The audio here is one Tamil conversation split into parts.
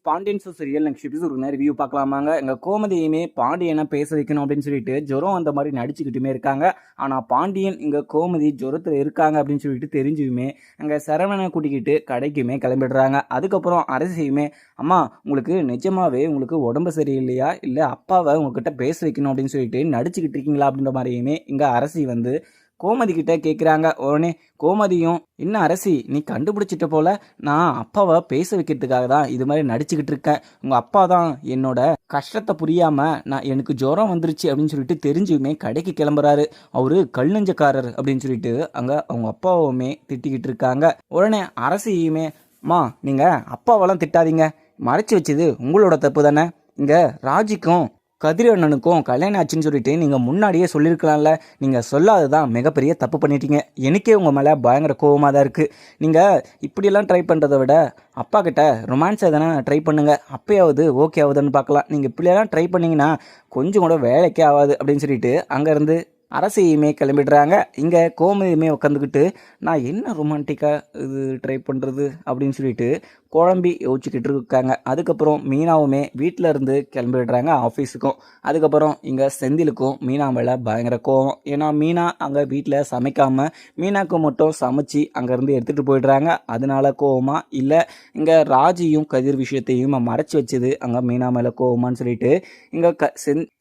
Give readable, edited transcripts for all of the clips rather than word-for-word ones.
Pandian serial next episode review பார்க்கலாமாங்க. எங்கள் கோமதியுமே பாண்டியனை பேச வைக்கணும் அப்படின்னு சொல்லிட்டு ஜுரம் அந்த மாதிரி நடிச்சுக்கிட்டுமே இருக்காங்க. ஆனால் பாண்டியன் இங்கே கோமதி ஜுரத்தில் இருக்காங்க அப்படின்னு சொல்லிட்டு தெரிஞ்சுமே அங்கே சரவணனை கூட்டிக்கிட்டு கடைக்குமே கிளம்பிடுறாங்க. அதுக்கப்புறம் அரசியுமே, அம்மா உங்களுக்கு நிஜமாவே உங்களுக்கு உடம்பு சரியில்லையா, இல்லை அப்பாவை உங்ககிட்ட பேச வைக்கணும் அப்படின்னு சொல்லிட்டு நடிச்சுக்கிட்டு இருக்கீங்களா அப்படின்ற மாதிரியுமே இங்கே அரசி வந்து கோமதி கிட்ட கேட்குறாங்க. உடனே கோமதியும், என்ன அரசி நீ கண்டுபிடிச்சிட்ட போல, நான் அப்பாவை பேச வைக்கிறதுக்காக தான் இது மாதிரி நடிச்சுக்கிட்டு இருக்கேன். உங்கள் அப்பா தான் என்னோட கஷ்டத்தை புரியாம நான் எனக்கு ஜுரம் வந்துருச்சு அப்படின்னு சொல்லிட்டு தெரிஞ்சுமே கடைக்கு கிளம்புறாரு. அவரு கல்நெஞ்சக்காரர் அப்படின்னு சொல்லிட்டு அங்கே அவங்க அப்பாவுமே திட்டிக்கிட்டு இருக்காங்க. உடனே அரசியுமே, மா நீங்கள் அப்பாவெல்லாம் திட்டாதீங்க, மறைச்சி வச்சது உங்களோட தப்பு தானே. இங்கே ராஜிக்கும் கதிரண்ணனுக்கும் கல்யாணம் ஆச்சுன்னு சொல்லிட்டு நீங்கள் முன்னாடியே சொல்லியிருக்கலாம்ல. நீங்கள் சொல்லாததான் மிகப்பெரிய தப்பு பண்ணிட்டீங்க. எனக்கே உங்கள் மேலே பயங்கர கோபமாக தான் இருக்குது. நீங்கள் இப்படியெல்லாம் ட்ரை பண்ணுறதை விட அப்பா கிட்ட ரொமான்ஸ் எதனா ட்ரை பண்ணுங்கள், அப்பயாவது ஓகே ஆகுதுன்னு பார்க்கலாம். நீங்கள் இப்படியெல்லாம் ட்ரை பண்ணிங்கன்னா கொஞ்சம் கூட வேலைக்கே ஆகாது அப்படின்னு சொல்லிட்டு அங்கேருந்து அரசியுமே கிளம்பிடுறாங்க. இங்கே கோமதியுமே உட்காந்துக்கிட்டு, நான் என்ன ரொமான்டிக்காக இது ட்ரை பண்ணுறது அப்படின்னு சொல்லிட்டு குழம்பி யோசிச்சுக்கிட்டு இருக்காங்க. அதுக்கப்புறம் மீனாவுமே வீட்டில் இருந்து கிளம்பிடுறாங்க ஆஃபீஸுக்கும். அதுக்கப்புறம் இங்கே செந்திலுக்கும் மீனா மேலே பயங்கர கோவம். ஏன்னா மீனா அங்கே வீட்டில் சமைக்காமல் மீனாவுக்கு மட்டும் சமைச்சு அங்கேருந்து எடுத்துகிட்டு போயிடுறாங்க. அதனால கோவமா, இல்லை இங்கே ராஜியும் கதிர் விஷயத்தையும் மறைச்சி வச்சது அங்கே மீனா மேலே கோவமான்னு சொல்லிட்டு இங்கே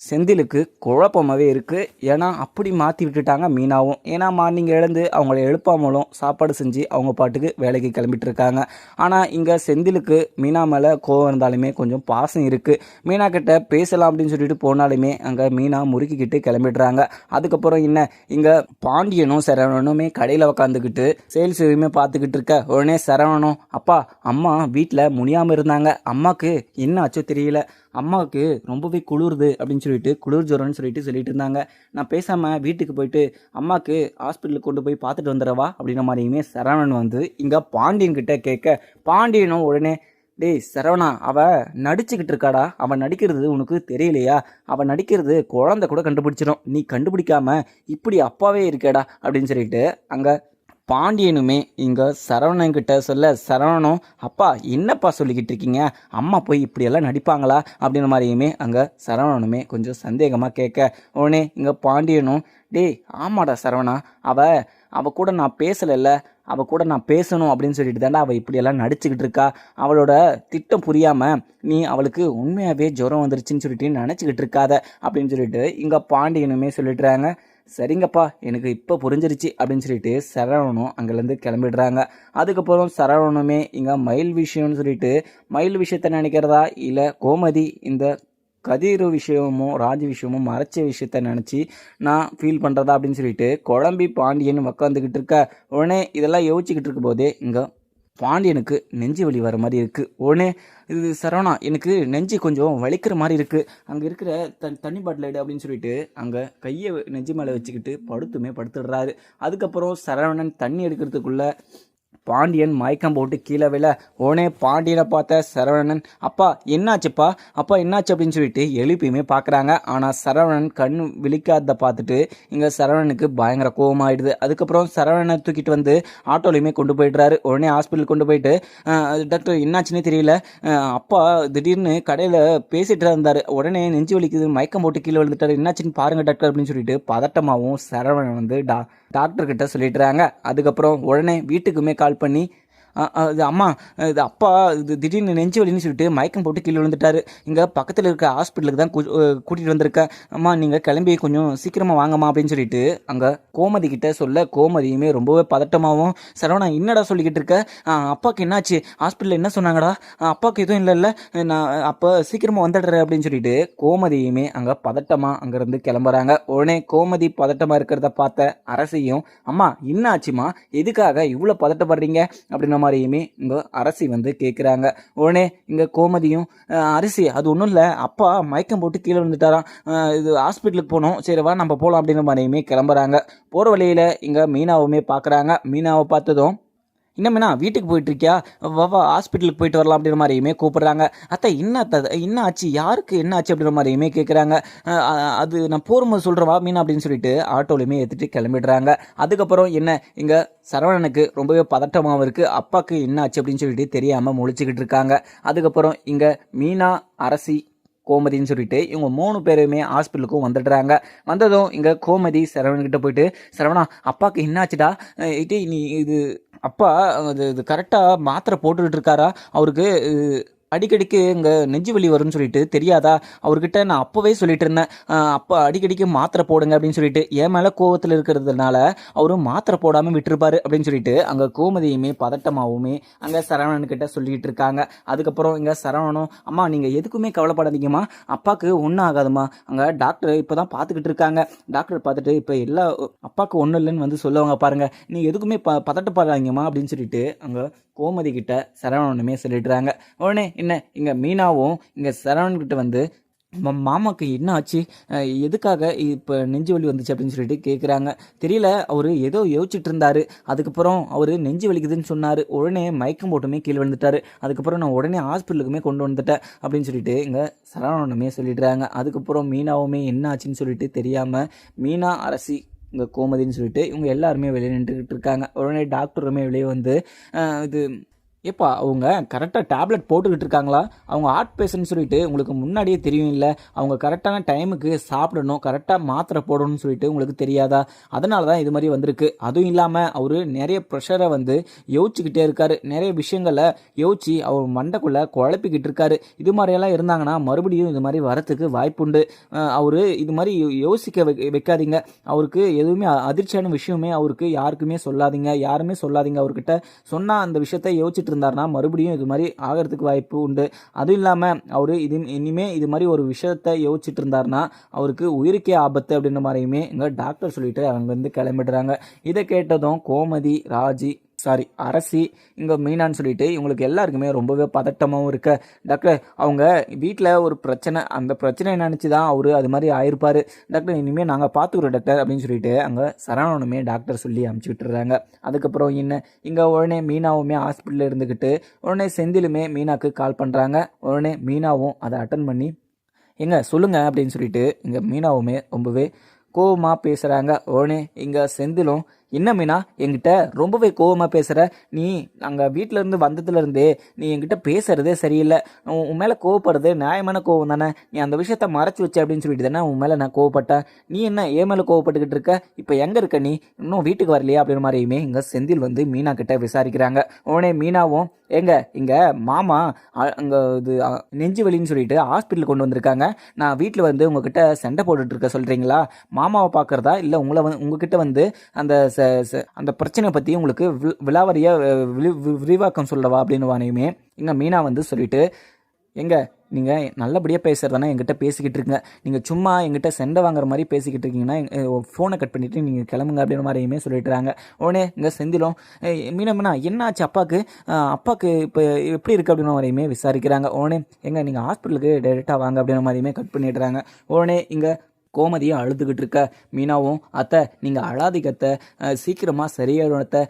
செந்திலுக்கு குழப்பமாகவே இருக்குது. ஏன்னா அப்படி மாற்றி விட்டுட்டாங்க மீனாவும். ஏன்னா மார்னிங் எழுந்து அவங்கள எழுப்பாமலும் சாப்பாடு செஞ்சு அவங்க பாட்டுக்கு வேலைக்கு கிளம்பிட்டு இருக்காங்க. ஆனால் இங்கே செந்திலுக்கு மீனா மேலே கோவம் இருந்தாலுமே கொஞ்சம் பாசம் இருக்குது. மீனா கிட்ட பேசலாம் அப்படின்னு சொல்லிட்டு போனாலுமே அங்கே மீனா முறுக்கிக்கிட்டு கிளம்பிடுறாங்க. அதுக்கப்புறம் என்ன, இங்கே பாண்டியனும் சரவணனுமே கடையில் உக்காந்துக்கிட்டு சேல்ஸ் எதுவுமே பார்த்துக்கிட்டு இருக்க. உடனே சரவணனும், அப்பா அம்மா வீட்டில் முடியாமல் இருந்தாங்க, அம்மாவுக்கு என்ன ஆச்சோ தெரியல, அம்மாவுக்கு ரொம்பவே குளிருது அப்படின்னு சொல்லிட்டு குளிர் ஜுரம்னு சொல்லிட்டு இருந்தாங்க. நான் பேசாமல் வீட்டுக்கு போயிட்டு அம்மாவுக்கு ஹாஸ்பிட்டலுக்கு கொண்டு போய் பார்த்துட்டு வந்துடுறவா அப்படின்ற மாதிரியுமே சரவணன் வந்து இங்கே பாண்டியன் கிட்ட கேட்க, பாண்டியனும் உடனே, டேய் சரவணா, அவள் நடிச்சுக்கிட்டு இருக்காடா, அவன் நடிக்கிறது உனக்கு தெரியலையா, அவன் நடிக்கிறது குழந்தை கூட கண்டுபிடிச்சிடும், நீ கண்டுபிடிக்காம இப்படி அப்பாவே இருக்கேடா அப்படின்னு சொல்லிட்டு அங்கே பாண்டியனுமே இங்கே சரவணன்கிட்ட சொல்ல, சரவணனும், அப்பா என்னப்பா சொல்லிக்கிட்டு இருக்கீங்க, அம்மா போய் இப்படியெல்லாம் நடிப்பாங்களா அப்படின்ற மாதிரியுமே அங்கே சரவணனுமே கொஞ்சம் சந்தேகமாக கேட்க, உடனே இங்கே பாண்டியனும், டேய் ஆமாடா சரவணா, அவ கூட நான் பேசலைல்ல, அவள் கூட நான் பேசணும் அப்படின்னு சொல்லிட்டு தாண்டா அவள் இப்படியெல்லாம் நடிச்சுக்கிட்டு இருக்கா. அவளோட திட்டம் புரியாமல் நீ அவளுக்கு உண்மையாகவே ஜுரம் வந்துருச்சுன்னு சொல்லிட்டு நினச்சிக்கிட்டு இருக்காத அப்படின்னு சொல்லிட்டு இங்கே பாண்டியனுமே சொல்லிட்டுறாங்க. சரிங்கப்பா, எனக்கு இப்போ புரிஞ்சிருச்சு அப்படின்னு சொல்லிட்டு சரவணனும் அங்கேருந்து கிளம்பிடுறாங்க. அதுக்கப்புறம் சரவணனுமே இங்கே மயில் விஷயம்னு சொல்லிட்டு மயில் விஷயத்த நினைக்கிறதா, இல்லை கோமதி இந்த கதிர் விஷயமும் ராஜ் விஷயமும் மறைச்ச விஷயத்த நினச்சி நான் ஃபீல் பண்ணுறதா அப்படின்னு சொல்லிட்டு குழம்பி பாண்டியன் உக்காந்துக்கிட்டு இருக்க. உடனே இதெல்லாம் யோசிச்சுக்கிட்டு இருக்கும் போதே இங்கே பாண்டியனுக்கு நெஞ்சு வலி வர மாதிரி இருக்குது. உடனே, இது சரவணா, எனக்கு நெஞ்சு கொஞ்சம் வலிக்கிற மாதிரி இருக்குது, அங்கே இருக்கிற தண்ணி பாட்டில் எடு அப்படின்னு சொல்லிட்டு அங்கே கையை நெஞ்சு மேலே வச்சுக்கிட்டு படுத்துடுறாரு. அதுக்கப்புறம் சரவணன் தண்ணி எடுக்கிறதுக்குள்ளே பாண்டியன் மயக்கம் போட்டு கீழே விழ, உடனே பாண்டியனை பார்த்த சரவணன், அப்பா என்னாச்சுப்பா, அப்பா என்னாச்சு அப்படின்னு சொல்லிட்டு எழுப்பியுமே பார்க்குறாங்க. ஆனால் சரவணன் கண் விழிக்காத பார்த்துட்டு இங்கே சரவணனுக்கு பயங்கர கோபமாயிடுது. அதுக்கப்புறம் சரவணனை தூக்கிட்டு வந்து ஆட்டோலையுமே கொண்டு போயிடுறாரு. உடனே ஹாஸ்பிட்டல் கொண்டு போயிட்டு, டாக்டர் என்னாச்சுன்னே தெரியல, அப்பா திடீர்னு கடையில் பேசிட்டு இருந்தார், உடனே நெஞ்சு வலிக்குது, மயக்கம் போட்டு கீழே விழுந்துட்டாரு, என்னாச்சுன்னு பாருங்க டாக்டர் அப்படின்னு சொல்லிட்டு பதட்டமாகவும் சரவணன் வந்து டாக்டர்கிட்ட சொல்லிட்டுறாங்க. அதுக்கப்புறம் உடனே வீட்டுக்குமே கால் பண்ணி, இது அம்மா, இது அப்பா இது திடீர்னு நெஞ்சு வலின்னு சொல்லிட்டு மயக்கம் போட்டு கீழே விழுந்துட்டாரு, இங்கே பக்கத்தில் இருக்க ஹாஸ்பிட்டலுக்கு தான் கூட்டிகிட்டு வந்திருக்கேன், அம்மா நீங்கள் கிளம்பி கொஞ்சம் சீக்கிரமாக வாங்கம்மா அப்படின்னு சொல்லிட்டு அங்கே கோமதி கிட்ட சொல்ல, கோமதியுமே ரொம்பவே பதட்டமாகவும், சரவணா என்னடா சொல்லிக்கிட்டு இருக்க, அப்பாவுக்கு என்னாச்சு, ஹாஸ்பிட்டலில் என்ன சொன்னாங்கடா, அப்பாவுக்கு எதுவும் இல்லை நான் அப்போ சீக்கிரமாக வந்துடுறேன் அப்படின்னு சொல்லிட்டு கோமதியுமே அங்கே பதட்டமாக அங்கேருந்து கிளம்புறாங்க. உடனே கோமதி பதட்டமாக இருக்கிறத பார்த்த அரசியும், அம்மா என்ன ஆச்சுமா, எதுக்காக இவ்வளோ பதட்டப்படுறீங்க அப்படின்ற மாதிரியுமே இங்கே அரசி வந்து கேட்குறாங்க. உடனே இங்கே கோமதியும், அரசி அது ஒன்றும் இல்லை, அப்பா மயக்கம் போட்டு கீழே விழுந்துட்டாராம், இது ஹாஸ்பிட்டலுக்கு போகணும், சரி வா நம்ம போகலாம் அப்படின்ற மாதிரியுமே கிளம்புறாங்க. போகிற வழியில் இங்கே மீனாவுமே பார்க்குறாங்க. மீனாவை பார்த்ததும், இன்னமேனா வீட்டுக்கு போயிட்டுருக்கியா, வா வா ஹாஸ்பிட்டலுக்கு போயிட்டு வரலாம் அப்படின்ற மாதிரியுமே கூப்பிட்றாங்க. அத்தை என்ன அத்தை என்ன ஆச்சு, யாருக்கு என்ன ஆச்சு அப்படின்ற மாதிரியுமே கேட்குறாங்க. அது நான் போகும்போது சொல்கிறேன் வா மீனா அப்படின்னு சொல்லிட்டு ஆட்டோலையுமே ஏற்றிட்டு கிளம்பிடுறாங்க. அதுக்கப்புறம் என்ன இங்கே சரவணனுக்கு ரொம்பவே பதட்டமாகவும் இருக்குது. அப்பாவுக்கு என்ன ஆச்சு அப்படின்னு சொல்லிட்டு தெரியாமல் முழிச்சுக்கிட்டு இருக்காங்க. அதுக்கப்புறம் இங்கே மீனா, அரசி, கோமதின்னு சொல்லிட்டு இவங்க 3 பேருமே ஹாஸ்பிட்டலுக்கும் வந்துடுறாங்க. வந்ததும் இங்கே கோமதி சரவணன்கிட்ட போயிட்டு, சரவணா அப்பாவுக்கு என்னாச்சுடா, நீ இது அப்பா இது கரெக்டாக மாத்திரை போட்டுக்கிட்டு இருக்காரா, அவருக்கு அடிக்கடிக்கு இங்கே நெஞ்சு வலி வரும்னு சொல்லிட்டு தெரியாதா, அவர்கிட்ட நான் அப்போவே சொல்லிட்டு இருந்தேன், அப்போ அடிக்கடிக்கு மாத்திரை போடுங்க அப்படின்னு சொல்லிட்டு, என் மேலே கோவத்தில் இருக்கிறதுனால அவரும் மாத்திரை போடாமல் விட்டுருப்பாரு அப்படின்னு சொல்லிட்டு அங்கே கோமதியுமே பதட்டமாகவுமே அங்கே சரவணன்கிட்ட சொல்லிட்டு இருக்காங்க. அதுக்கப்புறம் இங்கே சரவணனும், அம்மா நீங்கள் எதுக்குமே கவலைப்படாதீங்கம்மா, அப்பாவுக்கு ஒன்றும் ஆகாதும்மா, அங்கே டாக்டர் இப்போ தான் பார்த்துக்கிட்டு இருக்காங்க, டாக்டர் பார்த்துட்டு இப்போ எல்லா அப்பாவுக்கு ஒன்றும் இல்லைன்னு வந்து சொல்லுவாங்க பாருங்க, நீங்கள் எதுக்குமே பதட்டப்படாதீங்கம்மா அப்படின்னு சொல்லிட்டு அங்கே கோமதி கிட்ட சரவணனுமே சொல்லிடுறாங்க. உடனே என்ன இங்கே மீனாவும் இங்கே சரவணன்கிட்ட வந்து, மாமாவுக்கு என்ன ஆச்சு, எதுக்காக இப்போ நெஞ்சு வலி வந்துச்சு அப்படின்னு சொல்லிட்டு கேட்குறாங்க. தெரியல, அவர் ஏதோ யோசிச்சுட்டு இருந்தார், அதுக்கப்புறம் அவர் நெஞ்சு வலிக்குதுன்னு சொன்னார், உடனே மயக்கம் போட்டுமே கீழே விழுந்துட்டார், அதுக்கப்புறம் நான் உடனே ஹாஸ்பிட்டலுக்குமே கொண்டு வந்துட்டேன் அப்படின்னு சொல்லிட்டு இங்கே சரவணனுமே சொல்லிடுறாங்க. அதுக்கப்புறம் மீனாவுமே என்ன ஆச்சுன்னு சொல்லிட்டு தெரியாமல் மீனா, அரசி, இங்கே கோமதின்னு சொல்லிட்டு இவங்க எல்லாருமே வெளியே நின்றுக்கிட்டு இருக்காங்க. உடனே டாக்டருமே வெளியே வந்து, இது ஏப்பா அவங்க கரெக்டாக டேப்லெட் போட்டுக்கிட்டு இருக்காங்களா, அவங்க ஹார்ட் பேஷண்ட் சொல்லிட்டு உங்களுக்கு முன்னாடியே தெரியும் இல்லை, அவங்க கரெக்டான டைமுக்கு சாப்பிடணும், கரெக்டாக மாத்திரை போடணும்னு சொல்லிட்டு உங்களுக்கு தெரியாதா, அதனால தான் இது மாதிரி வந்திருக்கு. அதுவும் இல்லாமல் அவர் நிறைய ப்ரெஷரை வந்து யோசிச்சுக்கிட்டே இருக்காரு, நிறைய விஷயங்களை யோசிச்சு அவர் மண்டைக்குள்ளே குழப்பிக்கிட்டு இருக்காரு. இது மாதிரியெல்லாம் இருந்தாங்கன்னா மறுபடியும் இது மாதிரி வரத்துக்கு வாய்ப்புண்டு. அவர் இது மாதிரி யோசிக்க வைக்காதீங்க, அவருக்கு எதுவுமே அதிர்ச்சியான விஷயமே அவருக்கு யாருக்குமே சொல்லாதீங்க, யாருமே சொல்லாதீங்க, அவர்கிட்ட சொன்னால் அந்த விஷயத்தை யோசிச்சுட்டு இருந்தாருன்னா மறுபடியும் இது மாதிரி ஆகிறதுக்கு வாய்ப்பு உண்டு. அதுவும் இல்லாமல் அவர் இனிமே இது மாதிரி ஒரு விஷயத்தை யோசிச்சுட்டு இருந்தாருன்னா அவருக்கு உயிருக்கே ஆபத்து அப்படின்ற மாதிரியுமே இங்கே டாக்டர் சொல்லிட்டு அங்கேருந்து கிளம்பிடுறாங்க. இதை கேட்டதும் கோமதி, அரசி, இங்கே மீனான்னு சொல்லிட்டு இவங்களுக்கு எல்லாருக்குமே ரொம்பவே பதட்டமாகவும் இருக்க, டாக்டர் அவங்க வீட்டில் ஒரு பிரச்சனை, அந்த பிரச்சனை நினச்சி தான் அவர் அது மாதிரி ஆயிருப்பார் டாக்டர், இனிமேல் நாங்கள் பார்த்துக்குறோம் டாக்டர் அப்படின்னு சொல்லிட்டு அங்கே சரவணனுமே டாக்டர் சொல்லி அமுச்சு விட்டுறாங்க. அதுக்கப்புறம் என்ன இங்கே உடனே மீனாவுமே ஹாஸ்பிட்டலில் இருந்துக்கிட்டு உடனே செந்திலுமே மீனாவுக்கு கால் பண்ணுறாங்க. உடனே மீனாவும் அதை அட்டன் பண்ணி, எங்க சொல்லுங்கள் அப்படின்னு சொல்லிட்டு இங்கே மீனாவுமே ரொம்பவே கோவமாக பேசுகிறாங்க. உடனே இங்கே செந்திலும், என்ன மீனா என்கிட்ட ரொம்பவே கோவமாக பேசுகிற, நீ அங்கே வீட்டிலேருந்து வந்ததுலேருந்தே நீ என்கிட்ட பேசுகிறதே சரியில்லை, உன் மேலே கோவப்படுறது நியாயமான கோவம் தானே, நீ அந்த விஷயத்த மறைச்சி வச்ச அப்படின்னு சொல்லிட்டு தானே உன் மேலே நான் கோவப்பட்டேன், நீ என்ன என் மேலே கோவப்பட்டுக்கிட்டு இருக்க, இப்போ எங்கே இருக்க நீ, இன்னும் வீட்டுக்கு வரலையா அப்படின்ற மாதிரியுமே இங்கே செந்தில் வந்து மீனா கிட்ட விசாரிக்கிறாங்க. உடனே மீனாவும், இங்கே மாமா அங்கே இது நெஞ்சு வலின்னு சொல்லிட்டு ஹாஸ்பிட்டல் கொண்டு வந்திருக்காங்க, நான் வீட்டில் வந்து உங்ககிட்ட சண்டை போட்டுட்டு இருக்க சொல்கிறீங்களா, மாமாவை பார்க்குறதா இல்லை உங்ககிட்ட வந்து அந்த பிரச்சனை பற்றி உங்களுக்கு விலாவரியாக விரிவாக்கம் சொல்லவா அப்படின்னு வானையுமே இங்கே மீனா வந்து சொல்லிட்டு, நீங்கள் நல்லபடியாக பேசுகிறதானே எங்கிட்ட பேசிக்கிட்டு இருக்கீங்க, நீங்கள் சும்மா எங்கிட்ட சண்டை வாங்குற மாதிரி பேசிக்கிட்டு இருக்கீங்கன்னா ஃபோனை கட் பண்ணிவிட்டு நீங்கள் கிளம்புங்க அப்படின்ற மாதிரியுமே சொல்லிட்டுறாங்க. உடனே இங்கே செந்திலும், மீனா என்ன ஆச்சு அப்பாவுக்கு இப்போ எப்படி இருக்குது அப்படின்ற மாதிரியுமே விசாரிக்கிறாங்க. உடனே நீங்கள் ஹாஸ்பிட்டலுக்கு டைரெக்டாக வாங்க அப்படின்ற மாதிரியுமே கட் பண்ணிடுறாங்க. உடனே இங்கே கோமதியும் அழுதுகிட்டு இருக்க, மீனாவும், அத்தை நீங்கள் அழாதீங்க அத்தை, சீக்கிரமாக சரியாயிடும் அத்தை,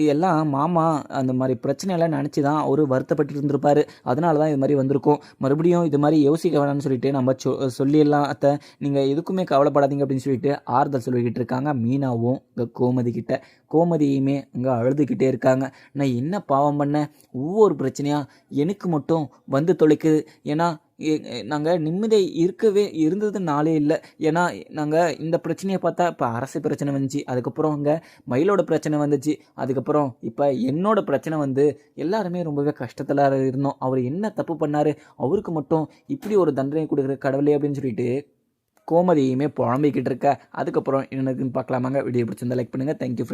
இதெல்லாம் மாமா அந்த மாதிரி பிரச்சனையெல்லாம் நினச்சி தான் அவர் வருத்தப்பட்டு இருந்திருப்பார், அதனால தான் இது மாதிரி வந்திருக்கும், மறுபடியும் இது மாதிரி யோசிக்க வேணாம்னு சொல்லிட்டு நம்ம சொல்லிடலாம் அத்தை, நீங்கள் எதுக்குமே கவலைப்படாதீங்க அப்படின்னு சொல்லிட்டு ஆறுதல் சொல்லிக்கிட்டு இருக்காங்க மீனாவும் இங்கே கோமதி கிட்ட. கோமதியுமே இங்கே அழுதுகிட்டே இருக்காங்க, நான் என்ன பாவம் பண்ணேன், ஒவ்வொரு பிரச்சனையாக எனக்கு மட்டும் வந்து தொலைக்குது, ஏன்னா நாங்கள் நிம்மதியாக இருந்தது நாளே இல்லை, ஏன்னா நாங்கள் இந்த பிரச்சனையை பார்த்தா இப்போ அரசு பிரச்சனை வந்துச்சு, அதுக்கப்புறம் அங்கே மயிலோட பிரச்சனை வந்துச்சு, அதுக்கப்புறம் இப்போ என்னோட பிரச்சனை வந்து எல்லாருமே ரொம்பவே கஷ்டத்தில் இருந்தோம், அவர் என்ன தப்பு பண்ணார், அவருக்கு மட்டும் இப்படி ஒரு தண்டனை கொடுக்குற கடவுளே அப்படின்னு சொல்லிட்டு கோமதியுமே புலம்பிக்கிட்டு இருக்க. அதுக்கப்புறம் என்னதுன்னு பார்க்கலாமாங்க. வீடியோ பிடிச்சிருந்தா லைக் பண்ணுங்கள். தேங்க்யூ.